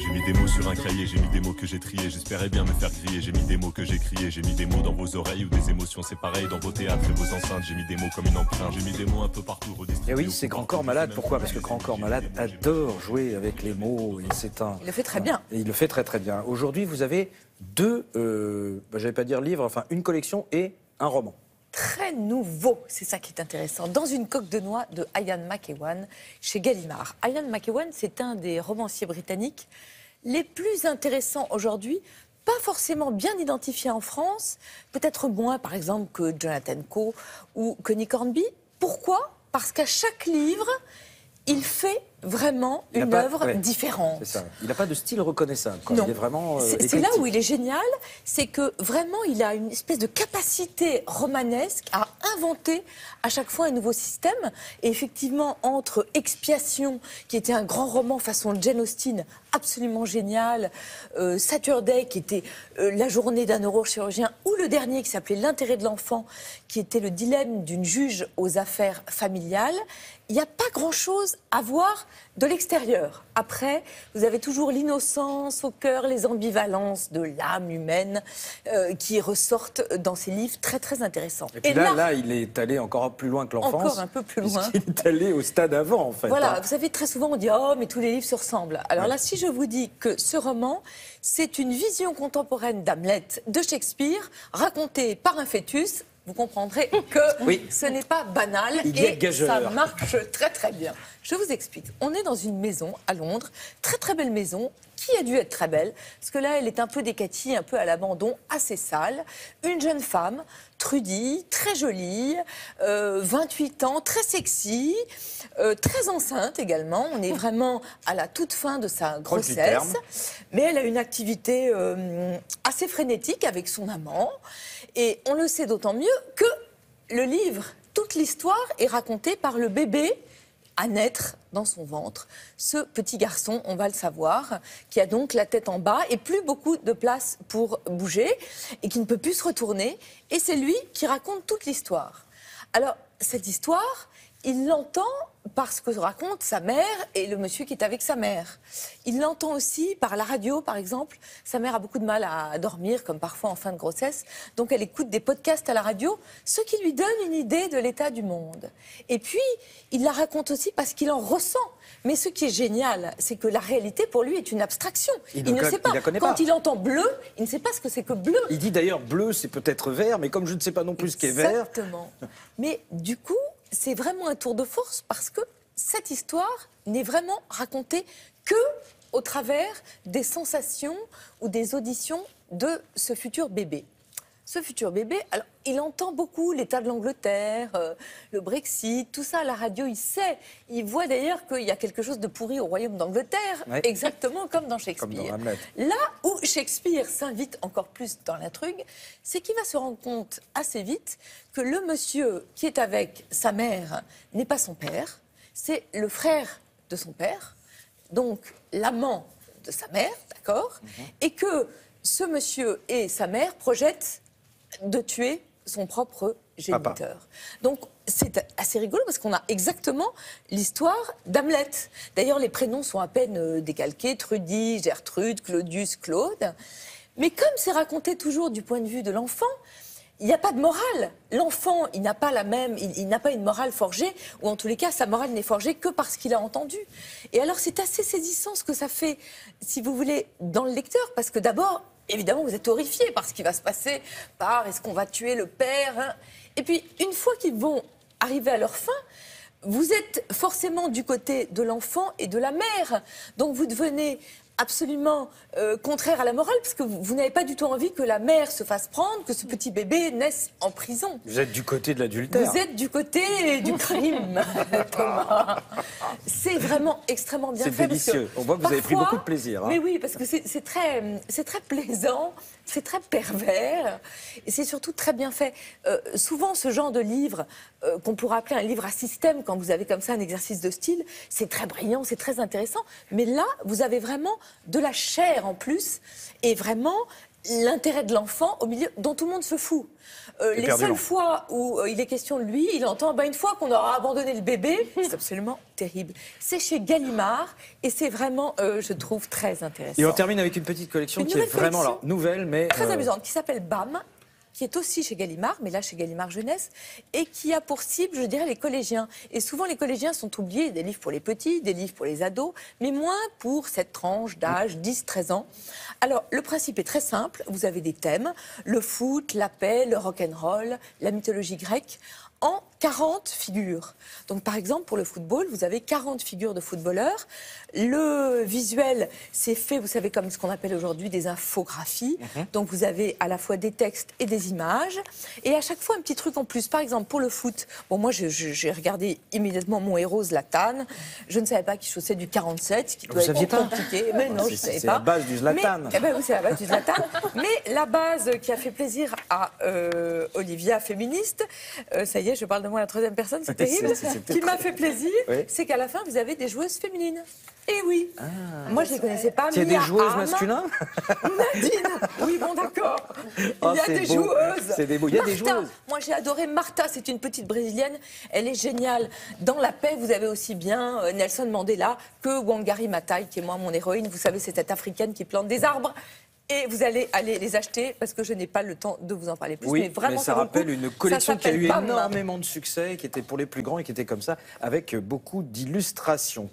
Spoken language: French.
J'ai mis des mots sur un cahier, j'ai mis des mots que j'ai triés. J'espérais bien me faire griller, j'ai mis des mots que j'ai criés. J'ai mis des mots dans vos oreilles ou des émotions, c'est pareil dans vos théâtres et vos enceintes. J'ai mis des mots comme une empreinte, j'ai mis des mots un peu partout redistribués. Et oui, c'est Grand Corps Malade. Pourquoi? Parce que Grand Corps Malade adore jouer avec les mots. Il le fait très bien. Et il le fait très très bien. Aujourd'hui, vous avez deux, j'allais pas dire livres, enfin une collection et un roman. Très nouveau, c'est ça qui est intéressant. Dans une coque de noix de Ian McEwan chez Gallimard. Ian McEwan, c'est un des romanciers britanniques les plus intéressants aujourd'hui, pas forcément bien identifié en France, peut-être moins par exemple que Jonathan Coe ou que Nick Hornby. Pourquoi? Parce qu'à chaque livre, il fait vraiment une œuvre différente. C'est ça. Il n'a pas de style reconnaissable. Non. Il est vraiment c'est là où il est génial, c'est que vraiment il a une espèce de capacité romanesque à inventer à chaque fois un nouveau système. Et effectivement, entre Expiation, qui était un grand roman façon Jane Austen, absolument génial, Saturday, qui était la journée d'un neurochirurgien, ou le dernier qui s'appelait L'intérêt de l'enfant, qui était le dilemme d'une juge aux affaires familiales, il n'y a pas grand-chose à voir de l'extérieur. Après, vous avez toujours l'innocence au cœur, les ambivalences de l'âme humaine qui ressortent dans ces livres très très intéressants. Et puis là, il est allé encore plus loin que l'enfance. Encore un peu plus loin. Il est allé au stade avant, en fait. Voilà, vous savez, très souvent on dit « Oh, mais tous les livres se ressemblent ». Alors là, si je vous dis que ce roman, c'est une vision contemporaine d'Hamlet de Shakespeare, racontée par un fœtus, vous comprendrez que ce n'est pas banal et ça marche très très bien. Je vous explique. On est dans une maison à Londres, très très belle maison, qui a dû être très belle, parce que là elle est un peu décatie, un peu à l'abandon, assez sale. Une jeune femme, Trudy, très jolie, 28 ans, très sexy, très enceinte également. On est vraiment à la toute fin de sa grossesse. Mais elle a une activité assez frénétique avec son amant. Et on le sait d'autant mieux que le livre, toute l'histoire est racontée par le bébé à naître dans son ventre. Ce petit garçon, on va le savoir, qui a donc la tête en bas et plus beaucoup de place pour bouger et qui ne peut plus se retourner. Et c'est lui qui raconte toute l'histoire. Alors, cette histoire, il l'entend parce que raconte sa mère et le monsieur qui est avec sa mère. Il l'entend aussi par la radio, par exemple. Sa mère a beaucoup de mal à dormir, comme parfois en fin de grossesse. Donc elle écoute des podcasts à la radio, ce qui lui donne une idée de l'état du monde. Et puis, il la raconte aussi parce qu'il en ressent. Mais ce qui est génial, c'est que la réalité, pour lui, est une abstraction. Il ne sait pas. Quand il entend bleu, il ne sait pas ce que c'est que bleu. Il dit d'ailleurs bleu, c'est peut-être vert, mais comme je ne sais pas non plus ce qu'est vert... Exactement. Mais du coup, c'est vraiment un tour de force parce que cette histoire n'est vraiment racontée que au travers des sensations ou des auditions de ce futur bébé. Ce futur bébé, alors, il entend beaucoup l'état de l'Angleterre, le Brexit, tout ça à la radio, il sait. Il voit d'ailleurs qu'il y a quelque chose de pourri au royaume d'Angleterre, exactement comme dans Shakespeare. Comme dans là où Shakespeare s'invite encore plus dans l'intrigue, c'est qu'il va se rendre compte assez vite que le monsieur qui est avec sa mère n'est pas son père, c'est le frère de son père, donc l'amant de sa mère, d'accord, et que ce monsieur et sa mère projettent de tuer son propre géniteur. Donc c'est assez rigolo parce qu'on a exactement l'histoire d'Hamlet. D'ailleurs les prénoms sont à peine décalqués, Trudy, Gertrude, Claudius, Claude. Mais comme c'est raconté toujours du point de vue de l'enfant, il n'y a pas de morale. L'enfant, il n'a pas la même, il n'a pas une morale forgée, ou en tous les cas, sa morale n'est forgée que parce qu'il a entendu. Et alors, c'est assez saisissant ce que ça fait, si vous voulez, dans le lecteur, parce que d'abord, évidemment, vous êtes horrifié par ce qui va se passer, par est-ce qu'on va tuer le père, hein. Et puis, une fois qu'ils vont arriver à leur fin, vous êtes forcément du côté de l'enfant et de la mère. Donc, vous devenez absolument contraire à la morale, parce que vous n'avez pas du tout envie que la mère se fasse prendre, que ce petit bébé naisse en prison. Vous êtes du côté de l'adultère. Vous êtes du côté du crime, Thomas. C'est vraiment extrêmement bien fait. C'est délicieux. On voit que vous avez pris beaucoup de plaisir. Hein. Mais oui, parce que c'est très plaisant, c'est très pervers, et c'est surtout très bien fait. Souvent, ce genre de livre, qu'on pourrait appeler un livre à système, quand vous avez comme ça un exercice de style, c'est très brillant, c'est très intéressant. Mais là, vous avez vraiment de la chair en plus, et vraiment, l'intérêt de l'enfant au milieu dont tout le monde se fout. Les perdu, seules non. fois où il est question de lui, il entend une fois qu'on aura abandonné le bébé, c'est absolument terrible. C'est chez Gallimard et c'est vraiment, je trouve, très intéressant. Et on termine avec une petite collection Une qui est nouvelle vraiment collection. alors, nouvelle, mais Très amusante, qui s'appelle BAM, qui est aussi chez Gallimard, mais là chez Gallimard Jeunesse, et qui a pour cible, je dirais, les collégiens. Et souvent, les collégiens sont oubliés, des livres pour les petits, des livres pour les ados, mais moins pour cette tranche d'âge, 10-13 ans. Alors, le principe est très simple, vous avez des thèmes, le foot, la paix, le rock'n'roll, la mythologie grecque, en 40 figures. Donc, par exemple, pour le football, vous avez 40 figures de footballeurs. Le visuel, c'est fait, vous savez, comme ce qu'on appelle aujourd'hui des infographies. Donc, vous avez à la fois des textes et des images. Et à chaque fois, un petit truc en plus. Par exemple, pour le foot, bon, moi, j'ai regardé immédiatement mon héros Zlatan. Je ne savais pas qu'il chaussait du 47, qui Vous doit saviez être pas compliqué. Mais non, je ne savais c'est pas. la base du Zlatan. Mais, eh ben, oui, c'est la base du Zlatan. Mais la base qui a fait plaisir à Olivia, féministe, ça y est, je parle de moi à la troisième personne, c'est terrible, c'était qui m'a très- fait plaisir, Oui. c'est qu'à la fin, vous avez des joueuses féminines. Et oui, moi je ne les connaissais pas. il y a des Mia joueuses Hamm, masculines. Nadine, oui bon d'accord. Oh, Il y a c'est des beau. joueuses. C'est des beaux. Il y a des Martha, joueuses. moi j'ai adoré Martha, c'est une petite brésilienne, elle est géniale. Dans La Paix, vous avez aussi bien Nelson Mandela que Wangari Maathai, qui est moi mon héroïne. Vous savez, c'est cette africaine qui plante des arbres. Et vous allez aller les acheter parce que je n'ai pas le temps de vous en parler plus. Oui, mais vraiment, ça vaut le coup. rappelle une collection Ça qui a eu s'appelle BAM. énormément de succès, qui était pour les plus grands et qui était comme ça, avec beaucoup d'illustrations.